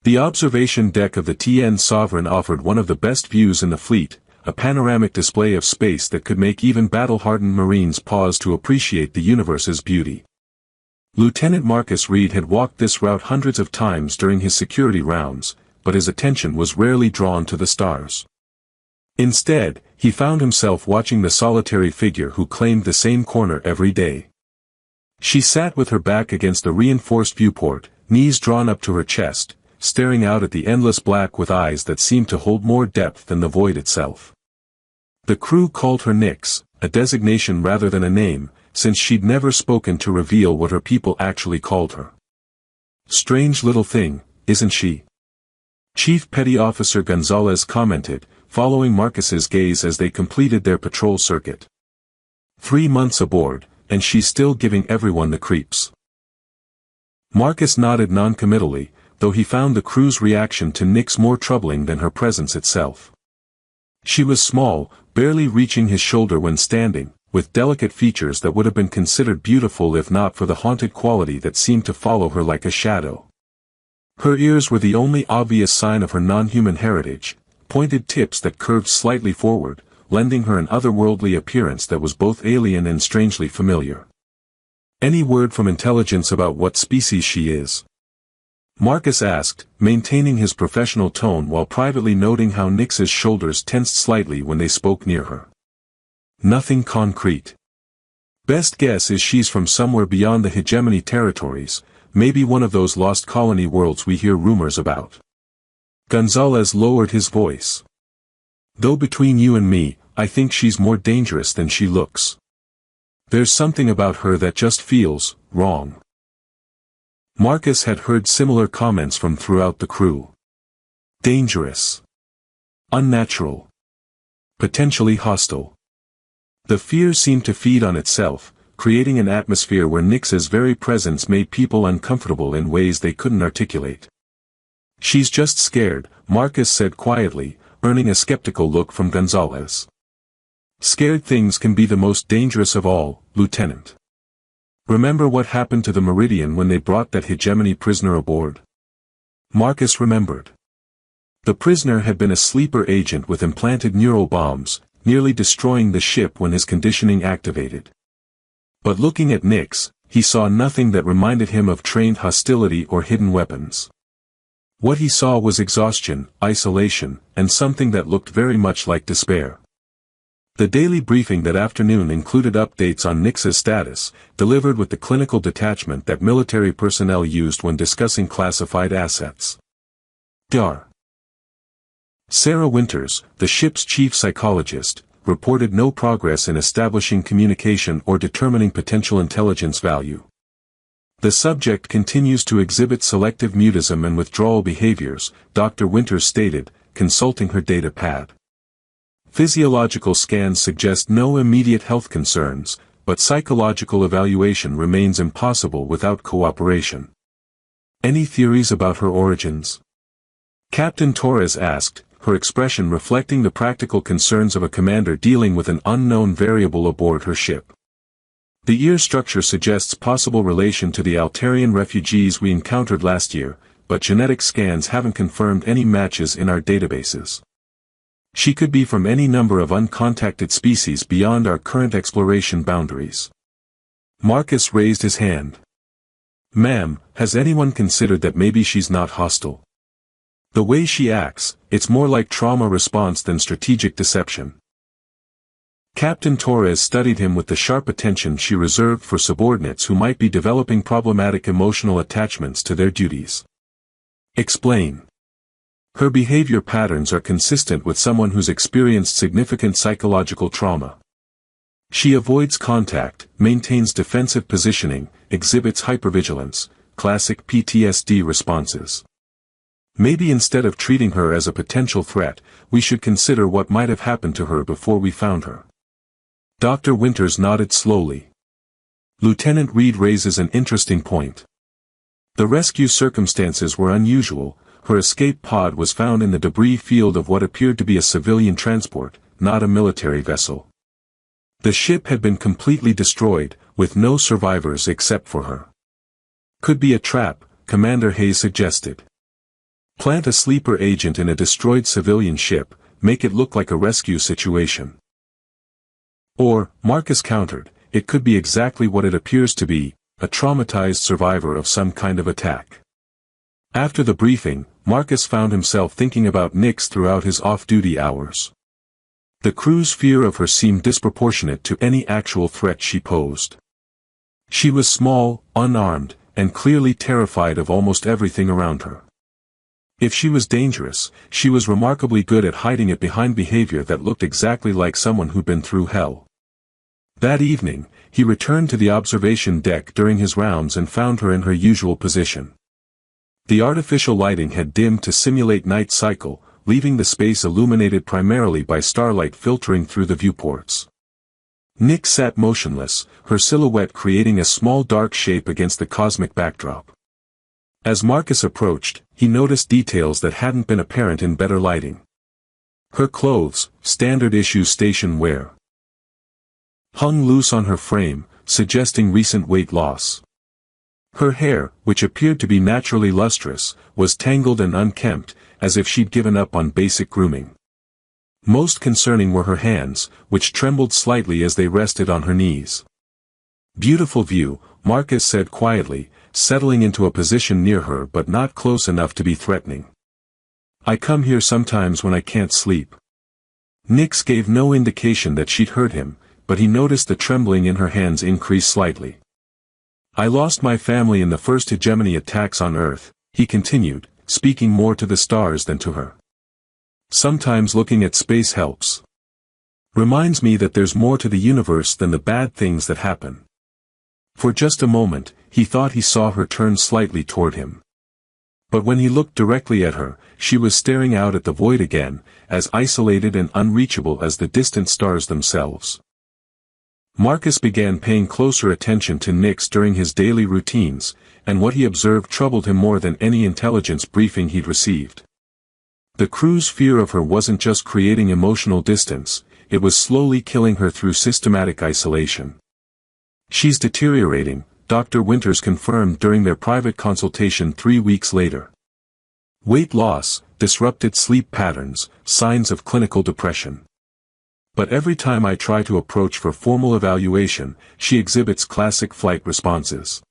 The observation deck of the TN Sovereign offered one of the best views in the fleet, a panoramic display of space that could make even battle-hardened Marines pause to appreciate the universe's beauty. Lieutenant Marcus Reed had walked this route hundreds of times during his security rounds, but his attention was rarely drawn to the stars. Instead, he found himself watching the solitary figure who claimed the same corner every day. She sat with her back against a reinforced viewport, knees drawn up to her chest, staring out at the endless black with eyes that seemed to hold more depth than the void itself. The crew called her Nyx, a designation rather than a name, since she'd never spoken to reveal what her people actually called her. "Strange little thing, isn't she?" Chief Petty Officer Gonzalez commented, following Marcus's gaze as they completed their patrol circuit. 3 months aboard, and she's still giving everyone the creeps. Marcus nodded noncommittally, though he found the crew's reaction to Nyx more troubling than her presence itself. She was small, barely reaching his shoulder when standing, with delicate features that would have been considered beautiful if not for the haunted quality that seemed to follow her like a shadow. Her ears were the only obvious sign of her non-human heritage, pointed tips that curved slightly forward, lending her an otherworldly appearance that was both alien and strangely familiar. "Any word from intelligence about what species she is?" Marcus asked, maintaining his professional tone while privately noting how Nyx's shoulders tensed slightly when they spoke near her. "Nothing concrete. Best guess is she's from somewhere beyond the hegemony territories, maybe one of those lost colony worlds we hear rumors about." Gonzalez lowered his voice. "Though between you and me, I think she's more dangerous than she looks. There's something about her that just feels wrong." Marcus had heard similar comments from throughout the crew. Dangerous. Unnatural. Potentially hostile. The fear seemed to feed on itself, creating an atmosphere where Nyx's very presence made people uncomfortable in ways they couldn't articulate. "She's just scared," Marcus said quietly, earning a skeptical look from Gonzalez. "Scared things can be the most dangerous of all, Lieutenant. Remember what happened to the Meridian when they brought that hegemony prisoner aboard?" Marcus remembered. The prisoner had been a sleeper agent with implanted neural bombs, nearly destroying the ship when his conditioning activated. But looking at Nyx, he saw nothing that reminded him of trained hostility or hidden weapons. What he saw was exhaustion, isolation, and something that looked very much like despair. The daily briefing that afternoon included updates on Nyx's status, delivered with the clinical detachment that military personnel used when discussing classified assets. Dar. Sarah Winters, the ship's chief psychologist, reported no progress in establishing communication or determining potential intelligence value. "The subject continues to exhibit selective mutism and withdrawal behaviors," Dr. Winters stated, consulting her data pad. "Physiological scans suggest no immediate health concerns, but psychological evaluation remains impossible without cooperation." "Any theories about her origins?" Captain Torres asked, her expression reflecting the practical concerns of a commander dealing with an unknown variable aboard her ship. "The ear structure suggests possible relation to the Altarian refugees we encountered last year, but genetic scans haven't confirmed any matches in our databases. She could be from any number of uncontacted species beyond our current exploration boundaries." Marcus raised his hand. "Ma'am, has anyone considered that maybe she's not hostile? The way she acts, it's more like trauma response than strategic deception." Captain Torres studied him with the sharp attention she reserved for subordinates who might be developing problematic emotional attachments to their duties. "Explain." "Her behavior patterns are consistent with someone who's experienced significant psychological trauma. She avoids contact, maintains defensive positioning, exhibits hypervigilance, classic PTSD responses. Maybe instead of treating her as a potential threat, we should consider what might have happened to her before we found her." Dr. Winters nodded slowly. "Lieutenant Reed raises an interesting point. The rescue circumstances were unusual. Her escape pod was found in the debris field of what appeared to be a civilian transport, not a military vessel. The ship had been completely destroyed, with no survivors except for her." "Could be a trap," Commander Hayes suggested. Plant a sleeper agent in a destroyed civilian ship, make it look like a rescue situation. Or, Marcus countered, it could be exactly what it appears to be, a traumatized survivor of some kind of attack. After the briefing, Marcus found himself thinking about Nyx throughout his off-duty hours. The crew's fear of her seemed disproportionate to any actual threat she posed. She was small, unarmed, and clearly terrified of almost everything around her. If she was dangerous, she was remarkably good at hiding it behind behavior that looked exactly like someone who'd been through hell. That evening, he returned to the observation deck during his rounds and found her in her usual position. The artificial lighting had dimmed to simulate night cycle, leaving the space illuminated primarily by starlight filtering through the viewports. Nyx sat motionless, her silhouette creating a small dark shape against the cosmic backdrop. As Marcus approached, he noticed details that hadn't been apparent in better lighting. Her clothes, standard issue station wear, hung loose on her frame, suggesting recent weight loss. Her hair, which appeared to be naturally lustrous, was tangled and unkempt, as if she'd given up on basic grooming. Most concerning were her hands, which trembled slightly as they rested on her knees. "Beautiful view," Marcus said quietly, settling into a position near her but not close enough to be threatening. "I come here sometimes when I can't sleep." Nyx gave no indication that she'd heard him, but he noticed the trembling in her hands increase slightly. "I lost my family in the first hegemony attacks on Earth," he continued, speaking more to the stars than to her. "Sometimes looking at space helps. Reminds me that there's more to the universe than the bad things that happen." For just a moment, he thought he saw her turn slightly toward him. But when he looked directly at her, she was staring out at the void again, as isolated and unreachable as the distant stars themselves. Marcus began paying closer attention to Nyx during his daily routines, and what he observed troubled him more than any intelligence briefing he'd received. The crew's fear of her wasn't just creating emotional distance, it was slowly killing her through systematic isolation. "She's deteriorating," Dr. Winters confirmed during their private consultation 3 weeks later. "Weight loss, disrupted sleep patterns, signs of clinical depression. But every time I try to approach for formal evaluation, she exhibits classic flight responses."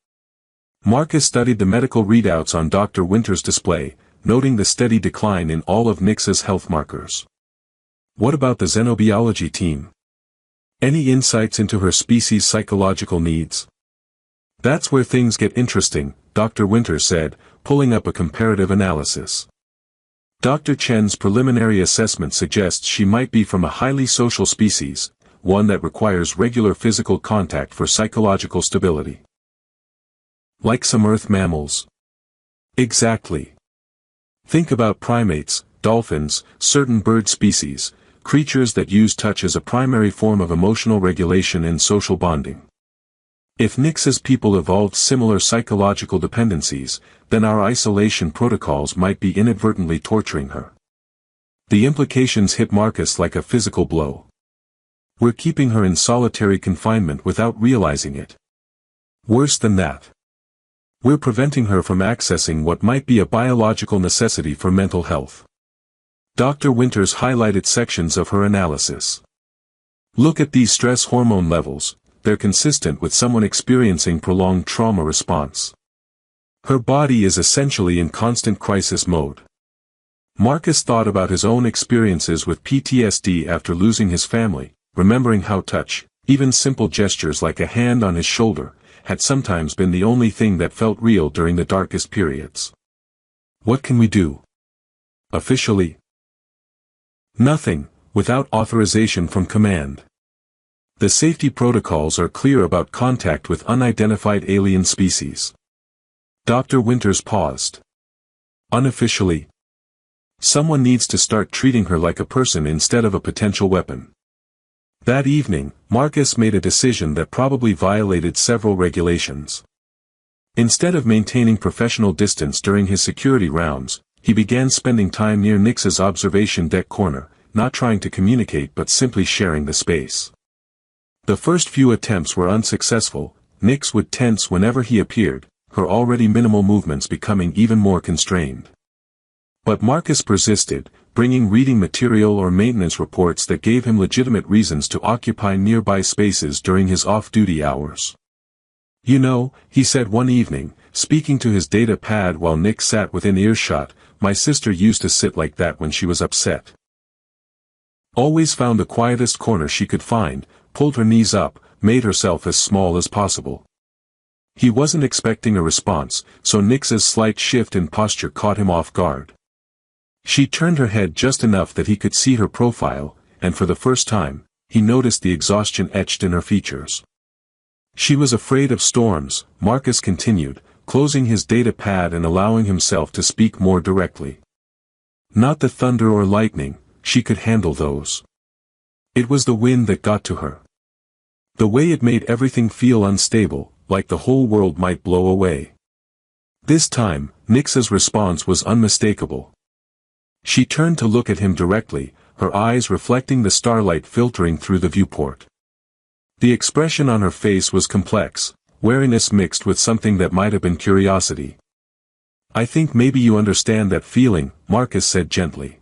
Marcus studied the medical readouts on Dr. Winters' display, noting the steady decline in all of Nyx's health markers. "What about the xenobiology team? Any insights into her species' psychological needs?" "That's where things get interesting," Dr. Winters said, pulling up a comparative analysis. "Dr. Chen's preliminary assessment suggests she might be from a highly social species, one that requires regular physical contact for psychological stability." "Like some Earth mammals?" "Exactly. Think about primates, dolphins, certain bird species, creatures that use touch as a primary form of emotional regulation and social bonding. If Nyx's people evolved similar psychological dependencies, then our isolation protocols might be inadvertently torturing her." The implications hit Marcus like a physical blow. "We're keeping her in solitary confinement without realizing it. Worse than that. We're preventing her from accessing what might be a biological necessity for mental health." Dr. Winters highlighted sections of her analysis. "Look at these stress hormone levels, they're consistent with someone experiencing prolonged trauma response. Her body is essentially in constant crisis mode." Marcus thought about his own experiences with PTSD after losing his family, remembering how touch, even simple gestures like a hand on his shoulder, had sometimes been the only thing that felt real during the darkest periods. "What can we do?" "Officially, nothing, without authorization from command. The safety protocols are clear about contact with unidentified alien species." Dr. Winters paused. "Unofficially, someone needs to start treating her like a person instead of a potential weapon." That evening, Marcus made a decision that probably violated several regulations. Instead of maintaining professional distance during his security rounds, he began spending time near Nyx's observation deck corner, not trying to communicate but simply sharing the space. The first few attempts were unsuccessful. Nyx would tense whenever he appeared, her already minimal movements becoming even more constrained. But Marcus persisted, bringing reading material or maintenance reports that gave him legitimate reasons to occupy nearby spaces during his off-duty hours. "You know," he said one evening, speaking to his data pad while Nick sat within earshot, "my sister used to sit like that when she was upset. Always found the quietest corner she could find, pulled her knees up, made herself as small as possible." He wasn't expecting a response, so Nick's slight shift in posture caught him off guard. She turned her head just enough that he could see her profile, and for the first time, he noticed the exhaustion etched in her features. "She was afraid of storms," Marcus continued, closing his data pad and allowing himself to speak more directly. "Not the thunder or lightning, she could handle those. It was the wind that got to her. The way it made everything feel unstable, like the whole world might blow away." This time, Nix's response was unmistakable. She turned to look at him directly, her eyes reflecting the starlight filtering through the viewport. The expression on her face was complex, wariness mixed with something that might have been curiosity. "I think maybe you understand that feeling," Marcus said gently.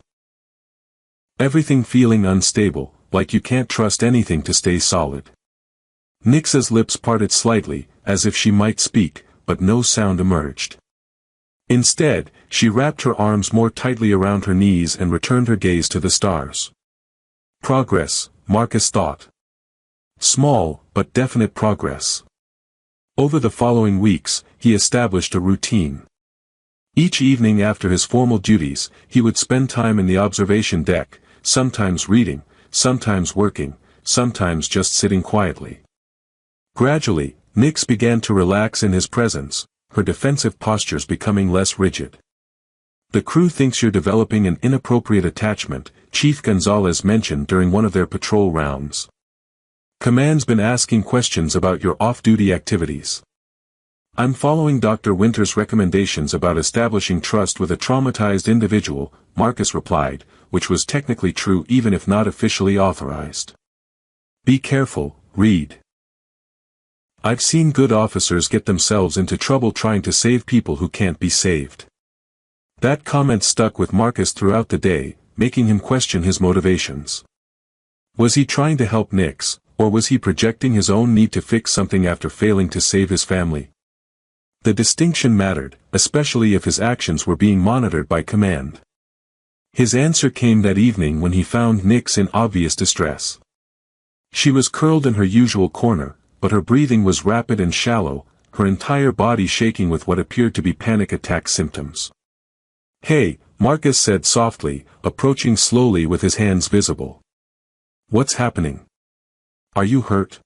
"Everything feeling unstable, like you can't trust anything to stay solid." Nix's lips parted slightly, as if she might speak, but no sound emerged. Instead, she wrapped her arms more tightly around her knees and returned her gaze to the stars. Progress, Marcus thought. Small, but definite progress. Over the following weeks, he established a routine. Each evening after his formal duties, he would spend time in the observation deck, sometimes reading, sometimes working, sometimes just sitting quietly. Gradually, Nix began to relax in his presence, her defensive postures becoming less rigid. "The crew thinks you're developing an inappropriate attachment," Chief Gonzalez mentioned during one of their patrol rounds. "Command's been asking questions about your off-duty activities." "I'm following Dr. Winter's recommendations about establishing trust with a traumatized individual," Marcus replied, which was technically true even if not officially authorized. "Be careful, Reed. I've seen good officers get themselves into trouble trying to save people who can't be saved." That comment stuck with Marcus throughout the day, making him question his motivations. Was he trying to help Nix, or was he projecting his own need to fix something after failing to save his family? The distinction mattered, especially if his actions were being monitored by Command. His answer came that evening when he found Nix in obvious distress. She was curled in her usual corner, but her breathing was rapid and shallow, her entire body shaking with what appeared to be panic attack symptoms. "Hey," Marcus said softly, approaching slowly with his hands visible. "What's happening? Are you hurt?"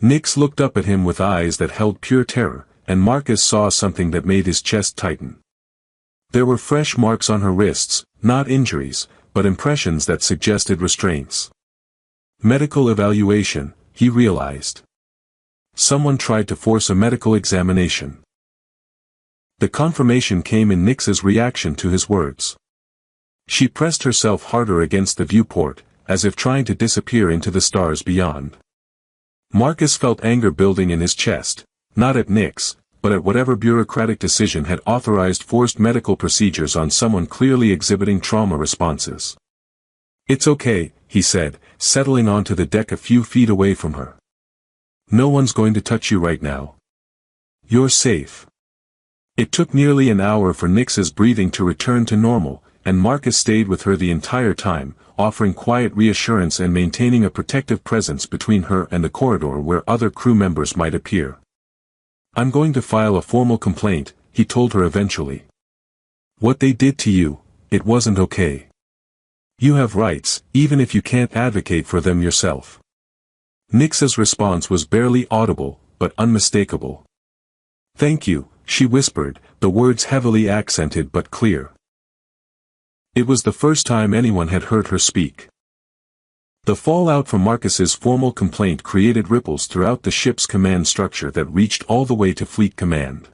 Nix looked up at him with eyes that held pure terror, and Marcus saw something that made his chest tighten. There were fresh marks on her wrists, not injuries, but impressions that suggested restraints. Medical evaluation, he realized. Someone tried to force a medical examination. The confirmation came in Nix's reaction to his words. She pressed herself harder against the viewport, as if trying to disappear into the stars beyond. Marcus felt anger building in his chest, not at Nix, but at whatever bureaucratic decision had authorized forced medical procedures on someone clearly exhibiting trauma responses. "It's okay," he said, settling onto the deck a few feet away from her. "No one's going to touch you right now. You're safe." It took nearly an hour for Nix's breathing to return to normal, and Marcus stayed with her the entire time, offering quiet reassurance and maintaining a protective presence between her and the corridor where other crew members might appear. "I'm going to file a formal complaint," he told her eventually. "What they did to you, it wasn't okay. You have rights, even if you can't advocate for them yourself." Nix's response was barely audible, but unmistakable. "Thank you," she whispered, the words heavily accented but clear. It was the first time anyone had heard her speak. The fallout from Marcus's formal complaint created ripples throughout the ship's command structure that reached all the way to Fleet Command.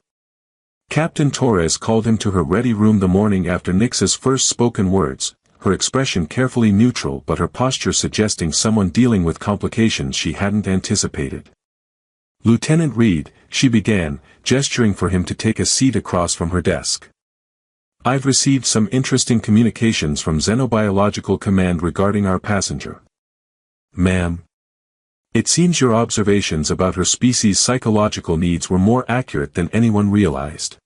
Captain Torres called him to her ready room the morning after Nix's first spoken words, her expression carefully neutral but her posture suggesting someone dealing with complications she hadn't anticipated. "Lieutenant Reed," she began, gesturing for him to take a seat across from her desk. I've received some interesting communications from Xenobiological Command regarding our passenger. Ma'am. It seems your observations about her species' psychological needs were more accurate than anyone realized.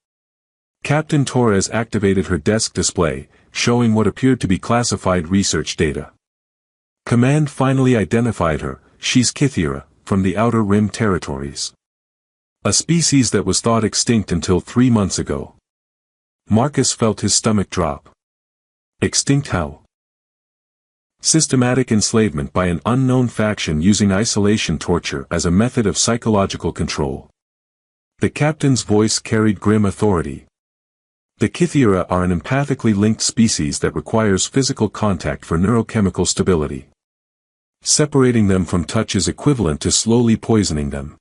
Captain Torres activated her desk display, showing what appeared to be classified research data. Command finally identified her. She's Kythera, from the Outer Rim territories. A species that was thought extinct until 3 months ago. Marcus felt his stomach drop. Extinct how? Systematic enslavement by an unknown faction using isolation torture as a method of psychological control. The captain's voice carried grim authority. The Kythera are an empathically linked species that requires physical contact for neurochemical stability. Separating them from touch is equivalent to slowly poisoning them.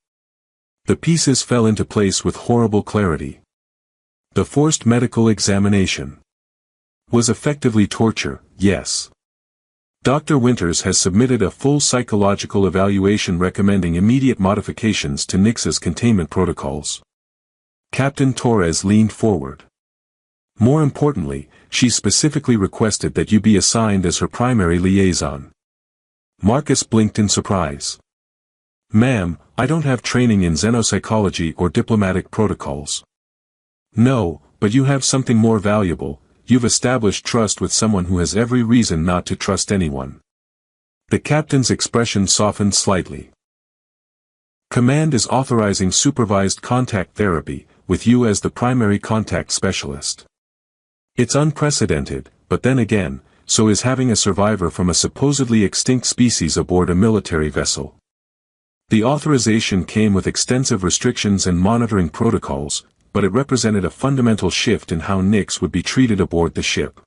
The pieces fell into place with horrible clarity. The forced medical examination was effectively torture, yes. Dr. Winters has submitted a full psychological evaluation recommending immediate modifications to Nyx's containment protocols. Captain Torres leaned forward. More importantly, she specifically requested that you be assigned as her primary liaison. Marcus blinked in surprise. Ma'am, I don't have training in xenopsychology or diplomatic protocols. No, but you have something more valuable. You've established trust with someone who has every reason not to trust anyone. The captain's expression softened slightly. Command is authorizing supervised contact therapy, with you as the primary contact specialist. It's unprecedented, but then again, so is having a survivor from a supposedly extinct species aboard a military vessel. The authorization came with extensive restrictions and monitoring protocols, but it represented a fundamental shift in how Nyx would be treated aboard the ship.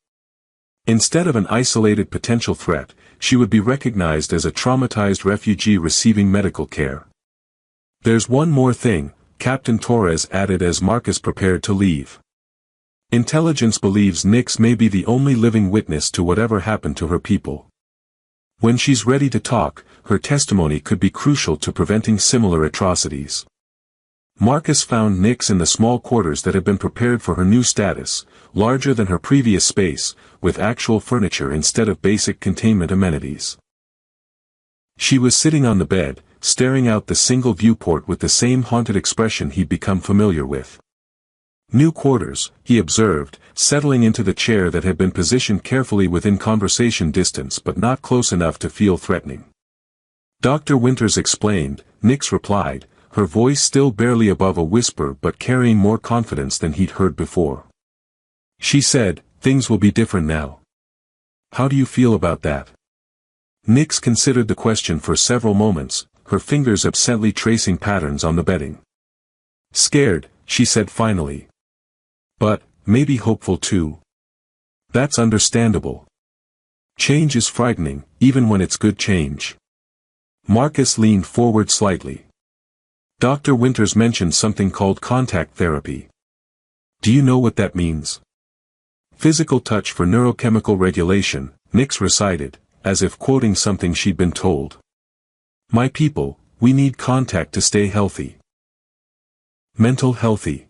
Instead of an isolated potential threat, she would be recognized as a traumatized refugee receiving medical care. There's one more thing, Captain Torres added as Marcus prepared to leave. Intelligence believes Nyx may be the only living witness to whatever happened to her people. When she's ready to talk, her testimony could be crucial to preventing similar atrocities. Marcus found Nyx in the small quarters that had been prepared for her new status, larger than her previous space, with actual furniture instead of basic containment amenities. She was sitting on the bed, staring out the single viewport with the same haunted expression he'd become familiar with. New quarters, he observed, settling into the chair that had been positioned carefully within conversation distance but not close enough to feel threatening. Dr. Winters explained, Nyx replied, her voice still barely above a whisper but carrying more confidence than he'd heard before. She said, things will be different now. How do you feel about that? Nyx considered the question for several moments, her fingers absently tracing patterns on the bedding. Scared, she said finally. But, maybe hopeful too. That's understandable. Change is frightening, even when it's good change. Marcus leaned forward slightly. Dr. Winters mentioned something called contact therapy. Do you know what that means? Physical touch for neurochemical regulation, Nyx recited, as if quoting something she'd been told. My people, we need contact to stay healthy. Mental healthy.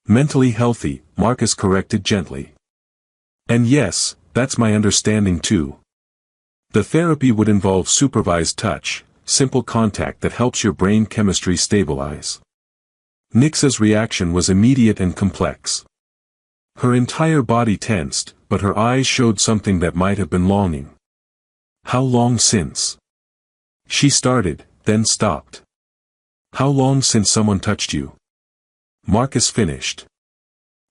Mentally healthy, Marcus corrected gently. And yes, that's my understanding too. The therapy would involve supervised touch, simple contact that helps your brain chemistry stabilize. Nyx's reaction was immediate and complex. Her entire body tensed, but her eyes showed something that might have been longing. How long since? She started, then stopped. How long since someone touched you? Marcus finished.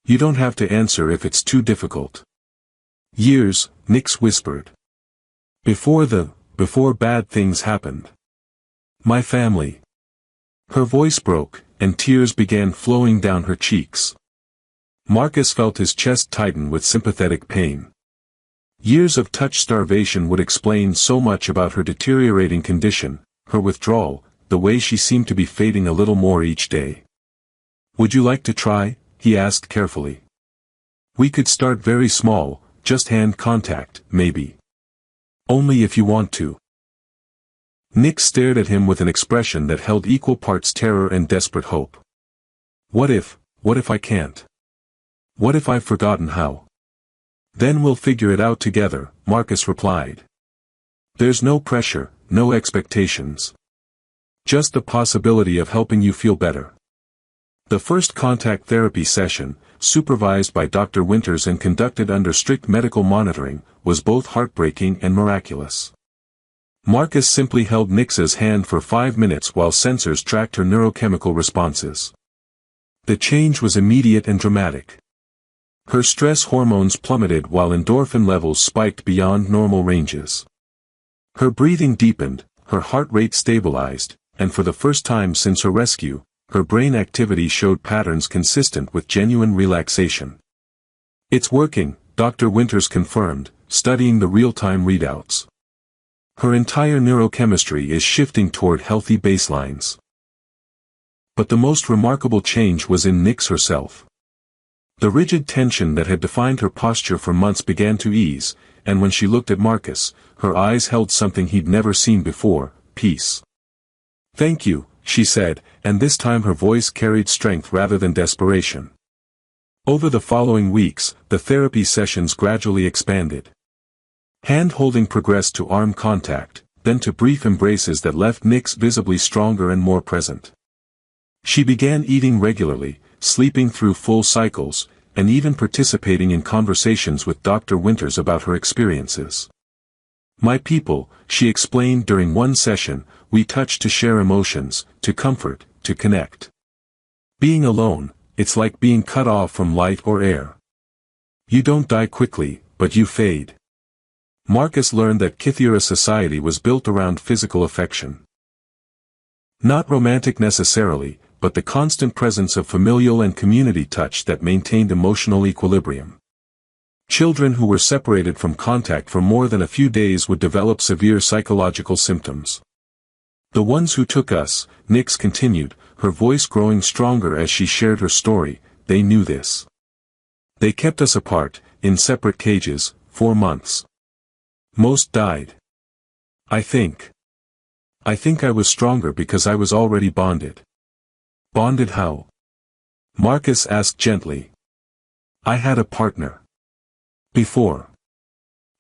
You don't have to answer if it's too difficult. Years, Nyx whispered. Before bad things happened. My family. Her voice broke, and tears began flowing down her cheeks. Marcus felt his chest tighten with sympathetic pain. Years of touch starvation would explain so much about her deteriorating condition, her withdrawal, the way she seemed to be fading a little more each day. Would you like to try? He asked carefully. We could start very small, just hand contact, maybe. Only if you want to. Nyx stared at him with an expression that held equal parts terror and desperate hope. What if I can't? What if I've forgotten how? Then we'll figure it out together, Marcus replied. There's no pressure, no expectations. Just the possibility of helping you feel better. The first contact therapy session, supervised by Dr. Winters and conducted under strict medical monitoring, was both heartbreaking and miraculous. Marcus simply held Nix's hand for 5 minutes while sensors tracked her neurochemical responses. The change was immediate and dramatic. Her stress hormones plummeted while endorphin levels spiked beyond normal ranges. Her breathing deepened, her heart rate stabilized, and for the first time since her rescue, her brain activity showed patterns consistent with genuine relaxation. It's working, Dr. Winters confirmed, studying the real-time readouts. Her entire neurochemistry is shifting toward healthy baselines. But the most remarkable change was in Nix herself. The rigid tension that had defined her posture for months began to ease, and when she looked at Marcus, her eyes held something he'd never seen before: peace. "Thank you," she said, and this time her voice carried strength rather than desperation. Over the following weeks, the therapy sessions gradually expanded. Hand-holding progressed to arm contact, then to brief embraces that left Nix visibly stronger and more present. She began eating regularly, sleeping through full cycles, and even participating in conversations with Dr. Winters about her experiences. "My people," she explained during one session, "we touch to share emotions, to comfort, to connect. Being alone, it's like being cut off from light or air. You don't die quickly, but you fade." Marcus learned that Kythera society was built around physical affection. Not romantic necessarily, but the constant presence of familial and community touch that maintained emotional equilibrium. Children who were separated from contact for more than a few days would develop severe psychological symptoms. "The ones who took us," Nix continued, her voice growing stronger as she shared her story, "they knew this. They kept us apart, in separate cages, for months. Most died. I think I was stronger because I was already bonded." "Bonded how?" Marcus asked gently. "I had a partner. Before.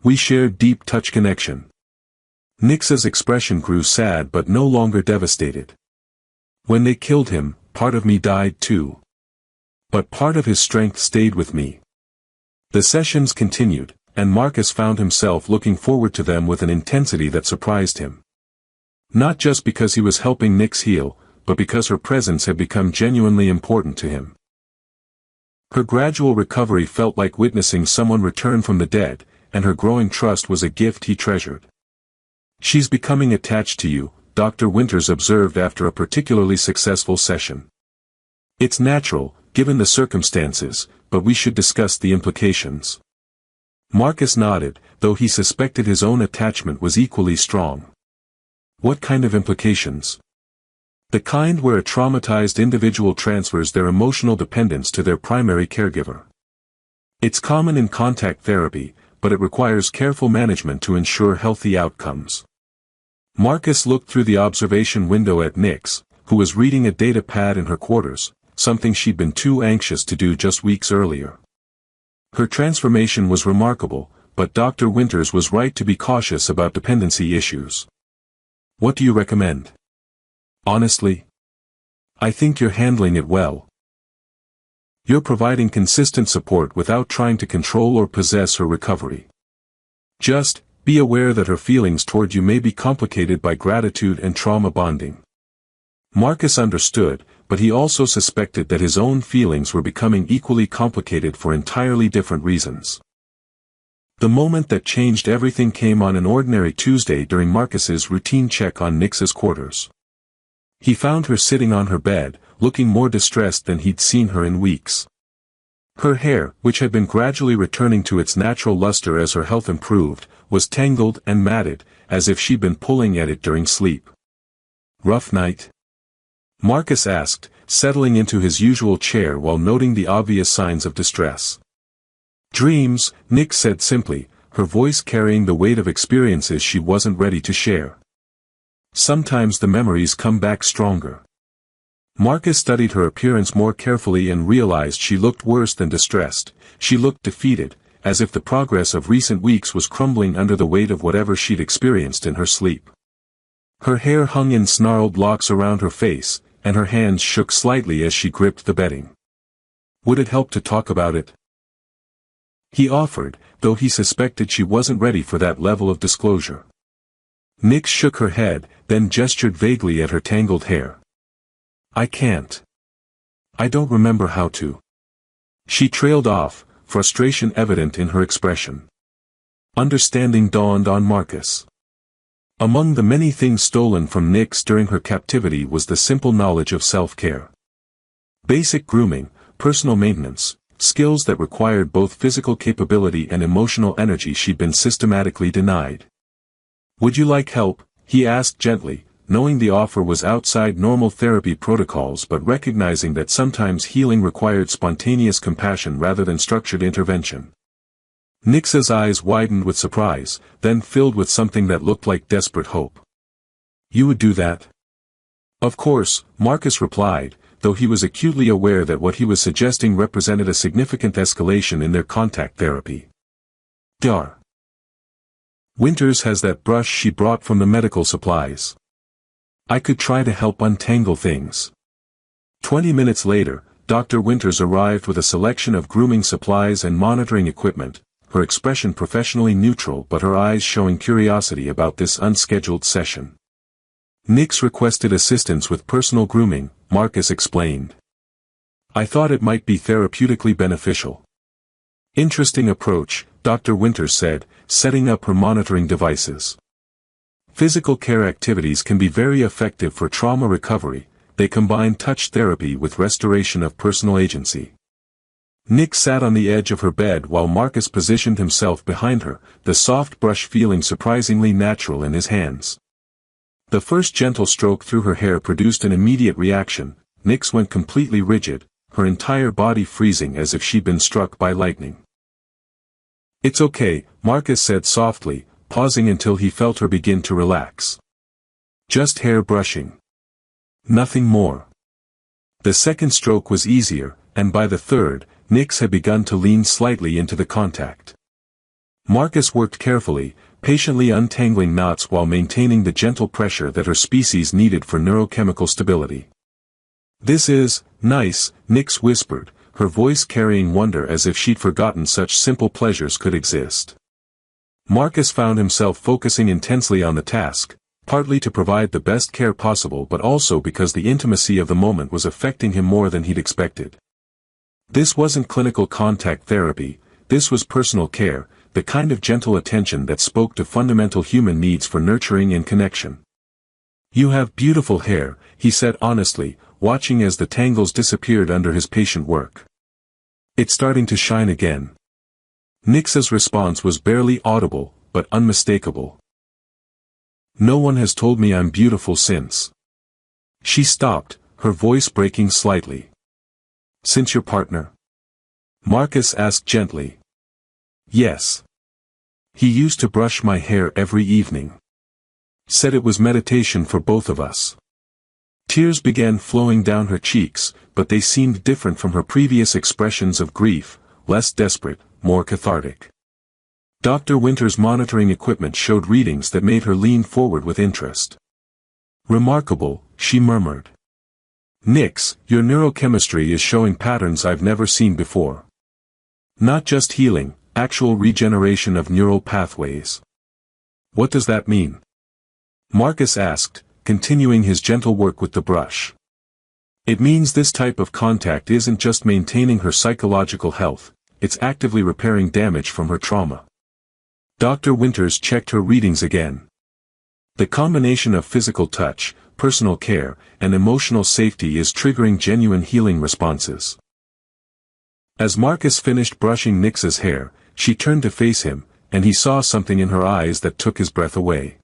We shared deep touch connection." Nix's expression grew sad but no longer devastated. "When they killed him, part of me died too. But part of his strength stayed with me." The sessions continued, and Marcus found himself looking forward to them with an intensity that surprised him. Not just because he was helping Nix heal, but because her presence had become genuinely important to him. Her gradual recovery felt like witnessing someone return from the dead, and her growing trust was a gift he treasured. "She's becoming attached to you," Dr. Winters observed after a particularly successful session. "It's natural, given the circumstances, but we should discuss the implications." Marcus nodded, though he suspected his own attachment was equally strong. "What kind of implications?" "The kind where a traumatized individual transfers their emotional dependence to their primary caregiver. It's common in contact therapy, but it requires careful management to ensure healthy outcomes." Marcus looked through the observation window at Nix, who was reading a data pad in her quarters, something she'd been too anxious to do just weeks earlier. Her transformation was remarkable, but Dr. Winters was right to be cautious about dependency issues. "What do you recommend?" "Honestly, I think you're handling it well. You're providing consistent support without trying to control or possess her recovery. Just be aware that her feelings toward you may be complicated by gratitude and trauma bonding." Marcus understood, but he also suspected that his own feelings were becoming equally complicated for entirely different reasons. The moment that changed everything came on an ordinary Tuesday during Marcus's routine check on Nix's quarters. He found her sitting on her bed, looking more distressed than he'd seen her in weeks. Her hair, which had been gradually returning to its natural luster as her health improved, was tangled and matted, as if she'd been pulling at it during sleep. "Rough night?" Marcus asked, settling into his usual chair while noting the obvious signs of distress. "Dreams," Nix said simply, her voice carrying the weight of experiences she wasn't ready to share. "Sometimes the memories come back stronger." Marcus studied her appearance more carefully and realized she looked worse than distressed. She looked defeated, as if the progress of recent weeks was crumbling under the weight of whatever she'd experienced in her sleep. Her hair hung in snarled locks around her face, and her hands shook slightly as she gripped the bedding. Would it help to talk about it? He offered, though he suspected she wasn't ready for that level of disclosure. Nyx shook her head, then gestured vaguely at her tangled hair. I can't. I don't remember how to. She trailed off, frustration evident in her expression. Understanding dawned on Marcus. Among the many things stolen from Nyx during her captivity was the simple knowledge of self-care. Basic grooming, personal maintenance, skills that required both physical capability and emotional energy she'd been systematically denied. Would you like help? He asked gently, knowing the offer was outside normal therapy protocols but recognizing that sometimes healing required spontaneous compassion rather than structured intervention. Nyx's eyes widened with surprise, then filled with something that looked like desperate hope. You would do that? Of course, Marcus replied, though he was acutely aware that what he was suggesting represented a significant escalation in their contact therapy. Dar. Winters has that brush she brought from the medical supplies. I could try to help untangle things. 20 minutes later, Dr. Winters arrived with a selection of grooming supplies and monitoring equipment, her expression professionally neutral but her eyes showing curiosity about this unscheduled session. Nyx requested assistance with personal grooming, Marcus explained. I thought it might be therapeutically beneficial. Interesting approach, Dr. Winters said, setting up her monitoring devices. Physical care activities can be very effective for trauma recovery. They combine touch therapy with restoration of personal agency. Nyx sat on the edge of her bed while Marcus positioned himself behind her, the soft brush feeling surprisingly natural in his hands. The first gentle stroke through her hair produced an immediate reaction. Nyx went completely rigid, her entire body freezing as if she'd been struck by lightning. It's okay, Marcus said softly, pausing until he felt her begin to relax. Just hair brushing. Nothing more. The second stroke was easier, and by the third, Nyx had begun to lean slightly into the contact. Marcus worked carefully, patiently untangling knots while maintaining the gentle pressure that her species needed for neurochemical stability. This is nice, Nyx whispered, her voice carrying wonder as if she'd forgotten such simple pleasures could exist. Marcus found himself focusing intensely on the task, partly to provide the best care possible but also because the intimacy of the moment was affecting him more than he'd expected. This wasn't clinical contact therapy, this was personal care, the kind of gentle attention that spoke to fundamental human needs for nurturing and connection. You have beautiful hair, he said honestly, watching as the tangles disappeared under his patient work. It's starting to shine again. Nyx's response was barely audible, but unmistakable. No one has told me I'm beautiful since. She stopped, her voice breaking slightly. Since your partner? Marcus asked gently. Yes. He used to brush my hair every evening. Said it was meditation for both of us. Tears began flowing down her cheeks, but they seemed different from her previous expressions of grief, less desperate, more cathartic. Dr. Winters' monitoring equipment showed readings that made her lean forward with interest. Remarkable, she murmured. Nyx, your neurochemistry is showing patterns I've never seen before. Not just healing, actual regeneration of neural pathways. What does that mean? Marcus asked, continuing his gentle work with the brush. It means this type of contact isn't just maintaining her psychological health, it's actively repairing damage from her trauma. Dr. Winters checked her readings again. The combination of physical touch, personal care, and emotional safety is triggering genuine healing responses. As Marcus finished brushing Nyx's hair, she turned to face him, and he saw something in her eyes that took his breath away.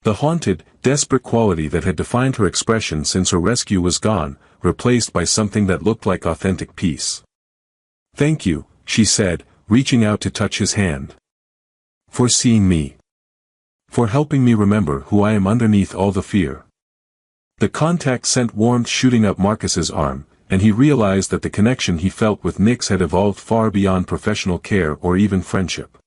The haunted, desperate quality that had defined her expression since her rescue was gone, replaced by something that looked like authentic peace. Thank you, she said, reaching out to touch his hand. For seeing me. For helping me remember who I am underneath all the fear. The contact sent warmth shooting up Marcus's arm, and he realized that the connection he felt with Nyx had evolved far beyond professional care or even friendship.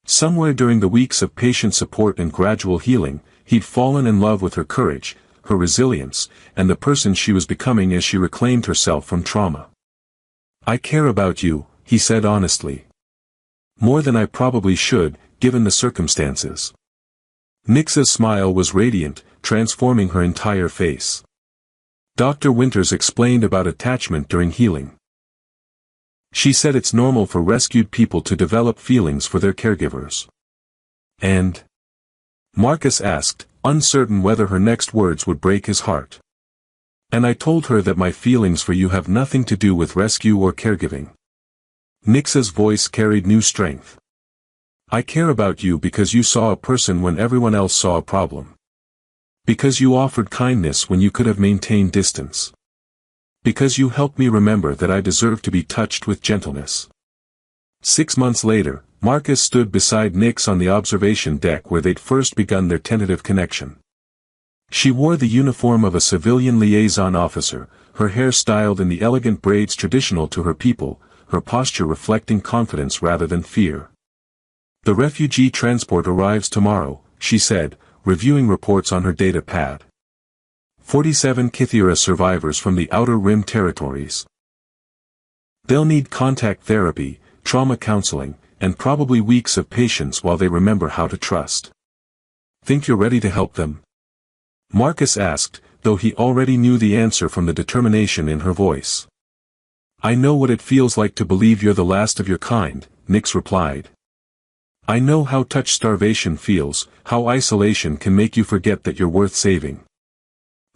Somewhere during the weeks of patient support and gradual healing, he'd fallen in love with her courage, her resilience, and the person she was becoming as she reclaimed herself from trauma. "I care about you," he said honestly. "More than I probably should, given the circumstances." Nyx's smile was radiant, transforming her entire face. Dr. Winters explained about attachment during healing. She said it's normal for rescued people to develop feelings for their caregivers. And? Marcus asked, uncertain whether her next words would break his heart. "And I told her that my feelings for you have nothing to do with rescue or caregiving." Nyx's voice carried new strength. "I care about you because you saw a person when everyone else saw a problem. Because you offered kindness when you could have maintained distance. Because you helped me remember that I deserve to be touched with gentleness." 6 months later, Marcus stood beside Nyx on the observation deck where they'd first begun their tentative connection. She wore the uniform of a civilian liaison officer, her hair styled in the elegant braids traditional to her people, her posture reflecting confidence rather than fear. "The refugee transport arrives tomorrow," she said, reviewing reports on her data pad. 47 Kythera survivors from the Outer Rim territories. They'll need contact therapy, trauma counseling, and probably weeks of patience while they remember how to trust. "Think you're ready to help them?" Marcus asked, though he already knew the answer from the determination in her voice. "I know what it feels like to believe you're the last of your kind," Nyx replied. "I know how touch starvation feels, how isolation can make you forget that you're worth saving.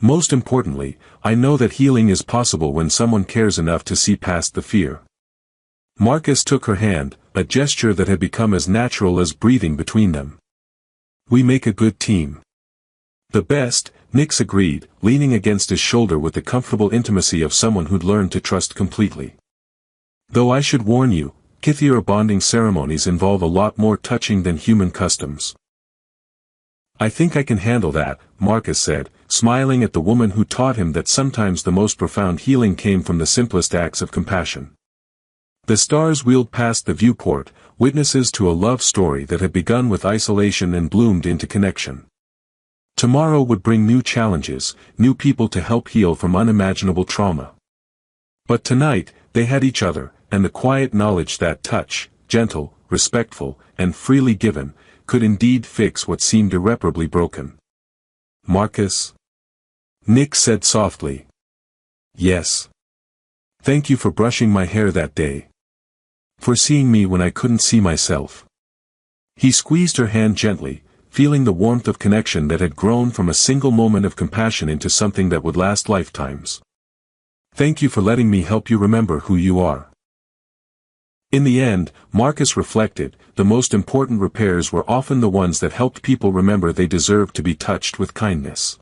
Most importantly, I know that healing is possible when someone cares enough to see past the fear." Marcus took her hand, a gesture that had become as natural as breathing between them. "We make a good team." "The best," Nyx agreed, leaning against his shoulder with the comfortable intimacy of someone who'd learned to trust completely. "Though I should warn you, Kythera bonding ceremonies involve a lot more touching than human customs." "I think I can handle that," Marcus said, smiling at the woman who taught him that sometimes the most profound healing came from the simplest acts of compassion. The stars wheeled past the viewport, witnesses to a love story that had begun with isolation and bloomed into connection. Tomorrow would bring new challenges, new people to help heal from unimaginable trauma. But tonight, they had each other, and the quiet knowledge that touch, gentle, respectful, and freely given, could indeed fix what seemed irreparably broken. "Marcus?" Nyx said softly. "Yes. Thank you for brushing my hair that day. For seeing me when I couldn't see myself." He squeezed her hand gently, feeling the warmth of connection that had grown from a single moment of compassion into something that would last lifetimes. "Thank you for letting me help you remember who you are." In the end, Marcus reflected, the most important repairs were often the ones that helped people remember they deserved to be touched with kindness.